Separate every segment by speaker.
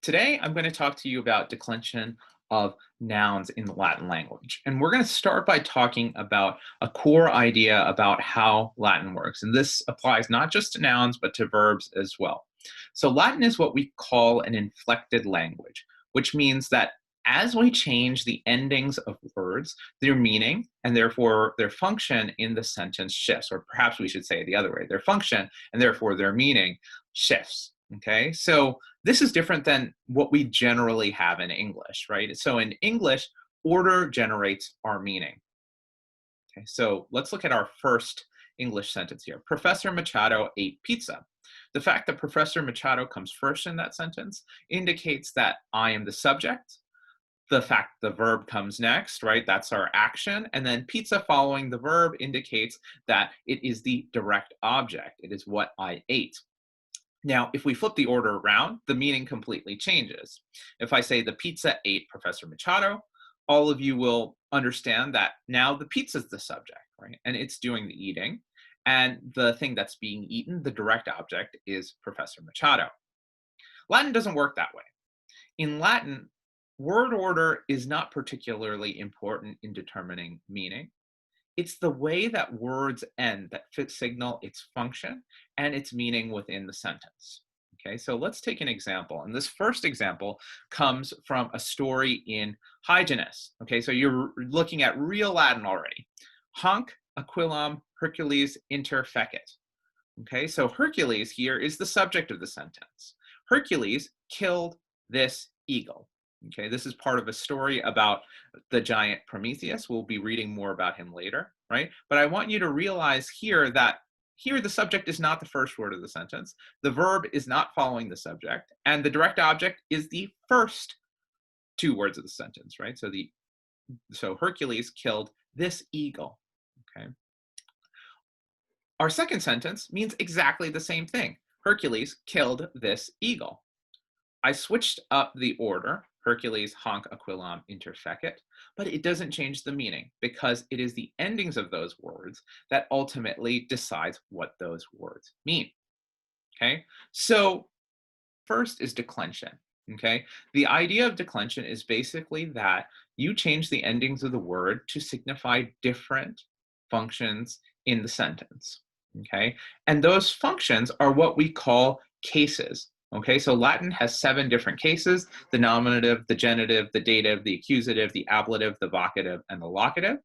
Speaker 1: Today, I'm going to talk to you about declension of nouns in the Latin language. And we're going to start by talking about a core idea about how Latin works. And this applies not just to nouns, but to verbs as well. So, Latin is what we call an inflected language, which means that as we change the endings of words, their meaning and therefore their function in the sentence shifts, or perhaps we should say it the other way, their function and therefore their meaning shifts. Okay, so this is different than what we generally have in English, right? So in English, order generates our meaning. Okay, so let's look at our first English sentence here. Professor Machado ate pizza. The fact that Professor Machado comes first in that sentence indicates that I am the subject. The fact the verb comes next, right? That's our action. And then pizza following the verb indicates that it is the direct object. It is what I ate. Now, if we flip the order around, the meaning completely changes. If I say the pizza ate Professor Machado, all of you will understand that now the pizza is the subject, right? And it's doing the eating. And the thing that's being eaten, the direct object, is Professor Machado. Latin doesn't work that way. In Latin, word order is not particularly important in determining meaning. It's the way that words end that signal its function and its meaning within the sentence. Okay, so let's take an example. And this first example comes from a story in Hyginus. Okay, so you're looking at real Latin already. Hanc aquilum Hercules inter fecit. Okay, so Hercules here is the subject of the sentence. Hercules killed this eagle. Okay, this is part of a story about the giant Prometheus. We'll be reading more about him later, right? But I want you to realize here that here the subject is not the first word of the sentence. The verb is not following the subject, and the direct object is the first two words of the sentence, right? So Hercules killed this eagle. Okay. Our second sentence means exactly the same thing. Hercules killed this eagle. I switched up the order, Hercules hanc aquilum inter fecit, but it doesn't change the meaning because it is the endings of those words that ultimately decides what those words mean. Okay, so first is declension. Okay, the idea of declension is basically that you change the endings of the word to signify different functions in the sentence. Okay, and those functions are what we call cases. Okay, so Latin has 7 different cases: the nominative, the genitive, the dative, the accusative, the ablative, the vocative, and the locative.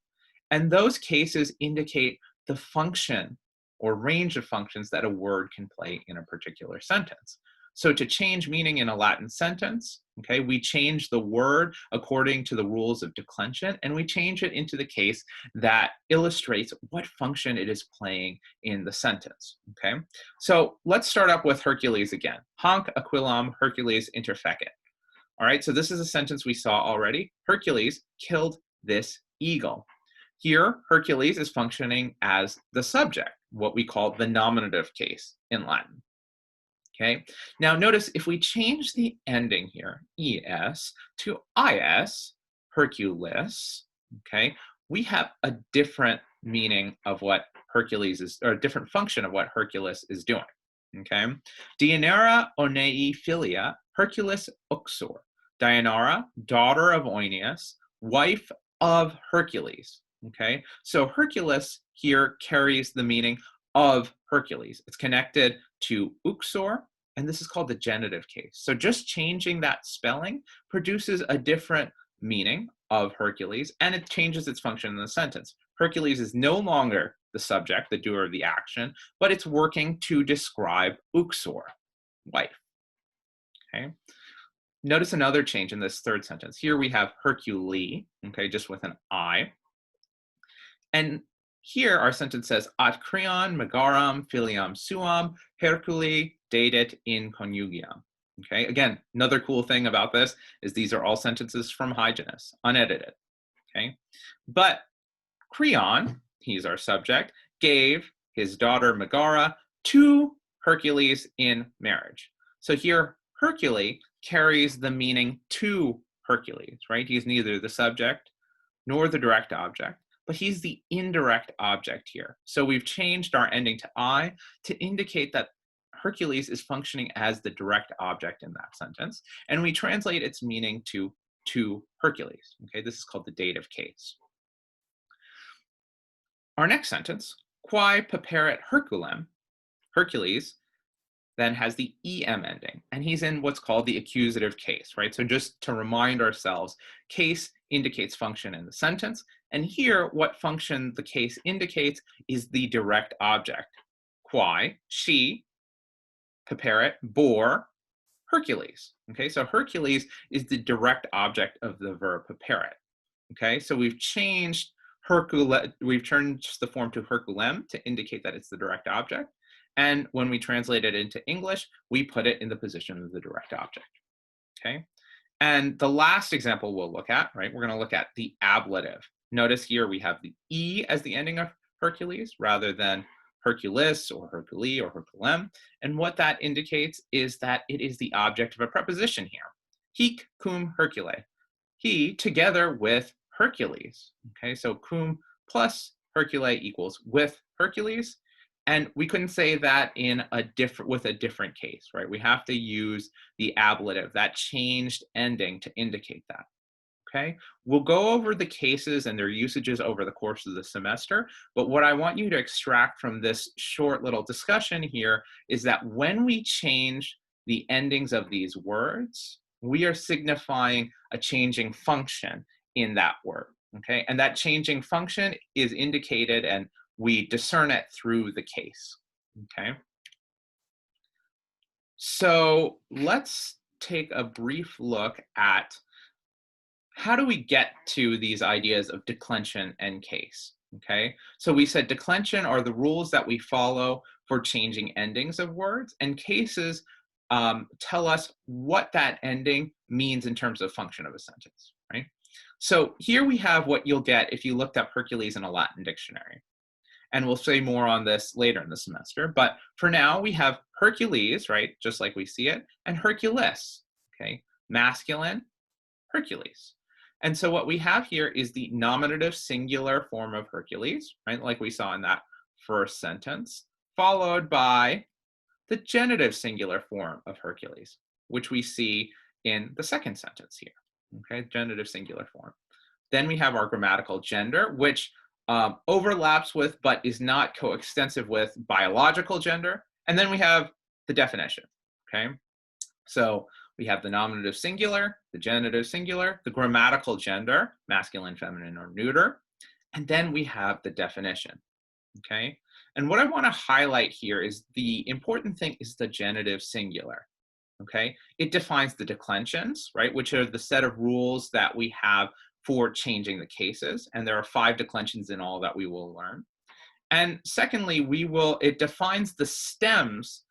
Speaker 1: And those cases indicate the function or range of functions that a word can play in a particular sentence. So to change meaning in a Latin sentence, okay, we change the word according to the rules of declension, and we change it into the case that illustrates what function it is playing in the sentence, okay? So let's start up with Hercules again. Hanc aquilum Hercules inter fecit. All right, so this is a sentence we saw already. Hercules killed this eagle. Here, Hercules is functioning as the subject, what we call the nominative case in Latin. Okay, now notice if we change the ending here, es, to is, Hercules, okay, we have a different meaning of what Hercules is, or a different function of what Hercules is doing. Okay, Deianira onei philia, Hercules uxor. Deianira, daughter of Oeneus, wife of Hercules. Okay, so Hercules here carries the meaning of Hercules. It's connected to uxor, and this is called the genitive case. So just changing that spelling produces a different meaning of Hercules, and it changes its function in the sentence. Hercules is no longer the subject, the doer of the action, but it's working to describe uxor, wife. Okay. Notice another change in this third sentence. Here we have Hercule, okay, just with an I. And here our sentence says, ad creon megaram filiam suam Hercule dedit in conjugiam. Okay, again, another cool thing about this is these are all sentences from Hyginus, unedited. Okay, but Creon, he's our subject, gave his daughter Megara to Hercules in marriage. So here, Hercule carries the meaning to Hercules, right? He's neither the subject nor the direct object, but he's the indirect object here. So we've changed our ending to I to indicate that Hercules is functioning as the direct object in that sentence, and we translate its meaning to Hercules. Okay, this is called the dative case. Our next sentence, quae paperet Herculem, Hercules, then has the em ending, and he's in what's called the accusative case, right? So just to remind ourselves, case indicates function in the sentence, and here what function the case indicates is the direct object. Quae, she, paperet, bore, Hercules. Okay, so Hercules is the direct object of the verb paperet. Okay, so we've changed we've changed the form to Herculem to indicate that it's the direct object. And when we translate it into English, we put it in the position of the direct object. Okay, and the last example we'll look at, right, we're going to look at the ablative. Notice here we have the E as the ending of Hercules rather than Hercules or Hercule or Herculem. And what that indicates is that it is the object of a preposition here. Hic cum Hercule. He together with Hercules. Okay, so cum plus Hercule equals with Hercules. And we couldn't say that with a different case, right? We have to use the ablative, that changed ending, to indicate that. Okay, we'll go over the cases and their usages over the course of the semester, but what I want you to extract from this short little discussion here is that when we change the endings of these words, we are signifying a changing function in that word. Okay, and that changing function is indicated and we discern it through the case. Okay, so let's take a brief look at how do we get to these ideas of declension and case. Okay, so we said declension are the rules that we follow for changing endings of words, and cases tell us what that ending means in terms of function of a sentence, right? So here we have what you'll get if you looked up Hercules in a Latin dictionary. And we'll say more on this later in the semester. But for now, we have Hercules, right, just like we see it, and Hercules, okay, masculine, Hercules. And so what we have here is the nominative singular form of Hercules, right, like we saw in that first sentence, followed by the genitive singular form of Hercules, which we see in the second sentence here, okay, genitive singular form. Then we have our grammatical gender, which overlaps with but is not coextensive with biological gender. And then we have the definition, okay? So we have the nominative singular, the genitive singular, the grammatical gender, masculine, feminine, or neuter, and then we have the definition, okay? And what I want to highlight here is the important thing is the genitive singular, okay? It defines the declensions, right, which are the set of rules that we have for changing the cases, and there are 5 declensions in all that we will learn. And secondly, it defines the stems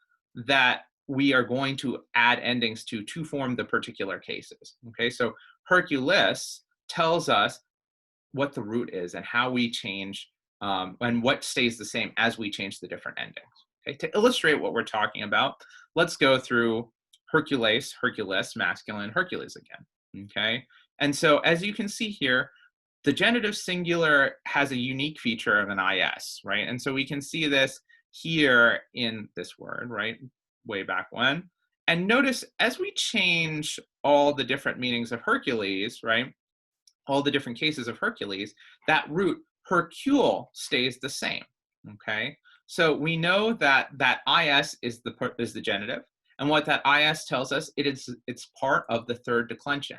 Speaker 1: that we are going to add endings to form the particular cases. Okay, so Hercules tells us what the root is and how we change and what stays the same as we change the different endings. Okay, to illustrate what we're talking about, let's go through Hercules, Hercules, masculine, Hercules again. Okay, and so as you can see here, the genitive singular has a unique feature of an is, right? And so we can see this here in this word, right? Way back when. And notice as we change all the different meanings of Hercules, right? All the different cases of Hercules, that root Hercule stays the same, okay? So we know that that is is the genitive. And what that is tells us, it's part of the third declension,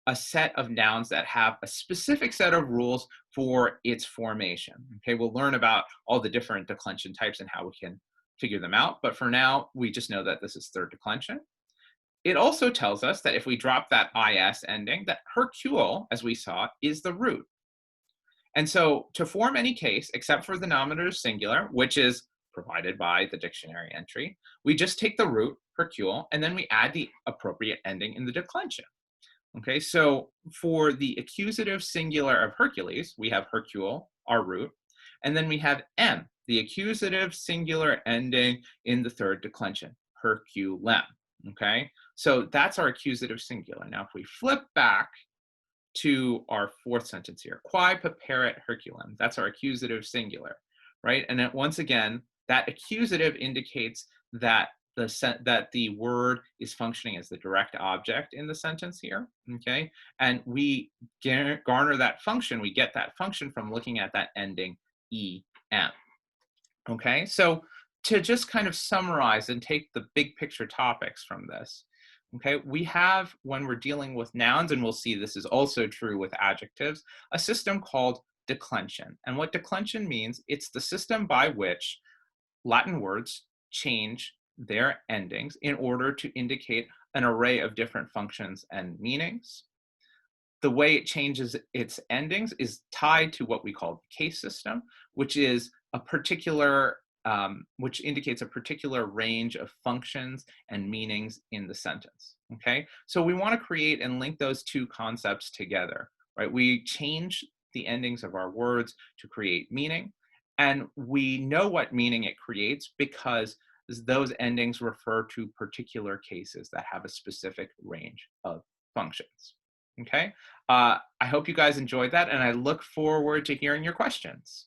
Speaker 1: a set of nouns that have a specific set of rules for its formation. Okay, we'll learn about all the different declension types and how we can figure them out. But for now, we just know that this is third declension. It also tells us that if we drop that is ending, that Hercule, as we saw, is the root. And so to form any case, except for the nominative singular, which is provided by the dictionary entry, we just take the root, Hercule, and then we add the appropriate ending in the declension. Okay, so for the accusative singular of Hercules, we have Hercule, our root, and then we have M, the accusative singular ending in the third declension, Herculem. Okay, so that's our accusative singular. Now, if we flip back to our fourth sentence here, quae paperet Herculem, that's our accusative singular, right? And then once again, that accusative indicates that that the word is functioning as the direct object in the sentence here, okay? And we garner that function, we get that function from looking at that ending em, okay? So to just kind of summarize and take the big picture topics from this, okay, we have, when we're dealing with nouns, and we'll see this is also true with adjectives, a system called declension. And what declension means, it's the system by which Latin words change their endings in order to indicate an array of different functions and meanings. The way it changes its endings is tied to what we call the case system, which is a particular, which indicates a particular range of functions and meanings in the sentence. Okay, so we want to create and link those two concepts together, right? We change the endings of our words to create meaning, and we know what meaning it creates because those endings refer to particular cases that have a specific range of functions. Okay, I hope you guys enjoyed that, and I look forward to hearing your questions.